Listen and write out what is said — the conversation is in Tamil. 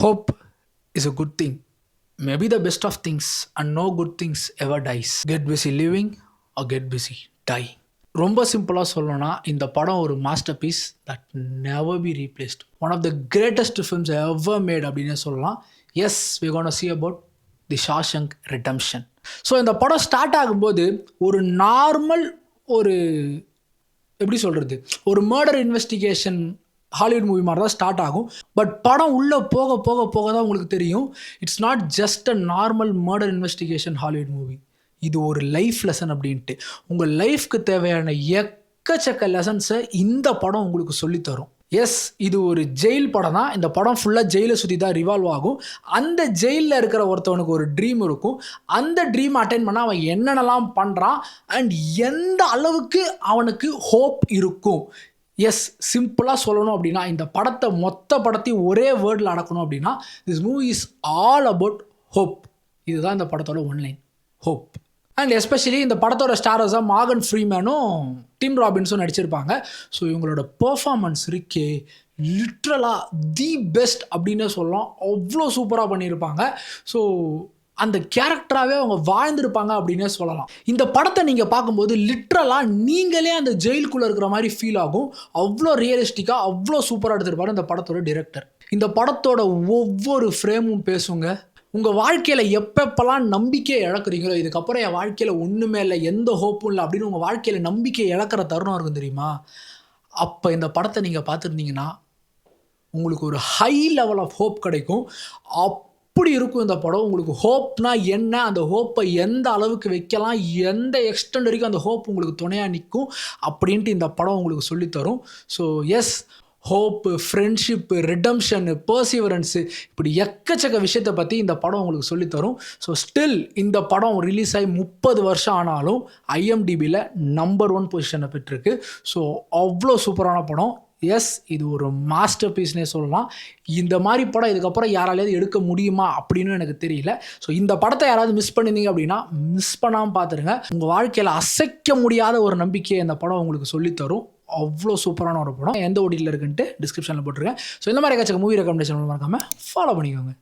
Hope is a good thing. Maybe the best of things, and no good things ever dies. Get busy living or get busy dying. ரொம்ப சிம்பிளாக சொல்லணும்னா இந்த படம் ஒரு masterpiece that never be replaced. One of the greatest films ever made அப்படின்னு சொல்லலாம். Yes, we gonna see about the Shawshank Redemption. So இந்த படம் ஸ்டார்ட் ஆகும்போது ஒரு நார்மல் ஒரு எப்படி சொல்கிறது, ஒரு மர்டர் இன்வெஸ்டிகேஷன் ஹாலிவுட் மூவி மாதிரி தான் ஸ்டார்ட் ஆகும். பட் படம் உள்ளே போக போக போக தான் உங்களுக்கு தெரியும், it's not just a normal murder investigation Hollywood movie. இது ஒரு லைஃப் லெசன் அப்படின்ட்டு. உங்கள் லைஃப்க்கு தேவையான எக்கச்சக்க லெசன்ஸை இந்த படம் உங்களுக்கு சொல்லித்தரும். எஸ், இது ஒரு ஜெயில் படம் தான். இந்த படம் ஃபுல்லாக ஜெயிலை சுற்றி தான் ரிவால்வ் ஆகும். அந்த ஜெயிலில் இருக்கிற ஒருத்தவனுக்கு ஒரு ட்ரீம் இருக்கும். அந்த ட்ரீம் அட்டைன் பண்ண அவன் என்னென்னலாம் பண்ணுறான் அண்ட் எந்த அளவுக்கு அவனுக்கு ஹோப் இருக்கும். எஸ், சிம்பிளாக சொல்லணும் அப்படின்னா இந்த மொத்த படத்தையும் ஒரே வேர்டில் அடக்கணும் அப்படின்னா this movie is all about hope. இதுதான் இந்த படத்தோட ஒன்லைன், ஹோப். அண்ட் எஸ்பெஷலி இந்த படத்தோட ஸ்டாரர்ஸாக மார்கன் ஃப்ரீமேனும் டிம் ராபின்ஸும் நடிச்சிருப்பாங்க. ஸோ இவங்களோட பெர்ஃபார்மன்ஸ் இருக்கே லிட்ரலாக தி பெஸ்ட் அப்படின்னு சொல்லலாம். அவ்வளோ சூப்பராக பண்ணியிருப்பாங்க. ஸோ அந்த கேரக்டராகவே அவங்க வாழ்ந்திருப்பாங்க அப்படின்னே சொல்லலாம். இந்த படத்தை நீங்கள் பார்க்கும்போது லிட்ரலாக நீங்களே அந்த ஜெயிலுக்குள்ளே இருக்கிற மாதிரி ஃபீல் ஆகும். அவ்வளோ ரியலிஸ்டிக்காக அவ்வளோ சூப்பராக எடுத்திருப்பாரு இந்த படத்தோட டிரெக்டர். இந்த படத்தோட ஒவ்வொரு ஃப்ரேமும் பேசுங்க. உங்கள் வாழ்க்கையில் எப்பப்பெல்லாம் நம்பிக்கை இழக்கிறீங்களோ, இதுக்கப்புறம் என் வாழ்க்கையில் ஒன்றுமே இல்லை, எந்த ஹோப்பும் இல்லை அப்படின்னு உங்கள் வாழ்க்கையில் நம்பிக்கை இழக்கிற தருணம் இருக்கும் தெரியுமா, அப்போ இந்த படத்தை நீங்கள் பார்த்துருந்தீங்கன்னா உங்களுக்கு ஒரு ஹை லெவல் ஆஃப் ஹோப் கிடைக்கும். அப்படி இருக்கும் இந்த படம். உங்களுக்கு ஹோப்னா என்ன, அந்த ஹோப்பை எந்த அளவுக்கு வைக்கலாம், எந்த எக்ஸ்டெண்ட் வரைக்கும் அந்த ஹோப் உங்களுக்கு துணையாக நிற்கும் அப்படின்ட்டு இந்த படம் உங்களுக்கு சொல்லித்தரும். ஸோ எஸ், ஹோப்பு, ஃப்ரெண்ட்ஷிப்பு, ரிடம்ஷனு, பர்சிவரன்ஸு, இப்படி எக்கச்சக்க விஷயத்தை பற்றி இந்த படம் உங்களுக்கு சொல்லித்தரும். ஸோ ஸ்டில் இந்த படம் ரிலீஸ் ஆகி 30 வருஷம் ஆனாலும் ஐஎம்டிபியில் நம்பர் 1 பொசிஷனை பெற்றிருக்கு. ஸோ அவ்வளோ சூப்பரான படம். எஸ், இது ஒரு மாஸ்டர் பீஸ்னே சொல்லலாம். இந்த மாதிரி படம் இதுக்கப்புறம் யாராலையாவது எடுக்க முடியுமா அப்படின்னு எனக்கு தெரியல. ஸோ இந்த படத்தை யாராவது மிஸ் பண்ணியிருந்தீங்க அப்படின்னா மிஸ் பண்ணாமல் பார்த்துருங்க. உங்கள் வாழ்க்கையில் அசைக்க முடியாத ஒரு நம்பிக்கையை இந்த படம் உங்களுக்கு சொல்லித்தரும். அவ்வளோ சூப்பரான ஒரு படம். எந்த ஓடியில் இருக்குன்ட்டு டிஸ்கிரிப்ஷனில் போட்டிருக்கேன். ஸோ இந்த மாதிரி ஏதாச்சும் மூவி ரெக்கமெண்டேஷன் மறக்காமல் ஃபாலோ பண்ணிக்கோங்க.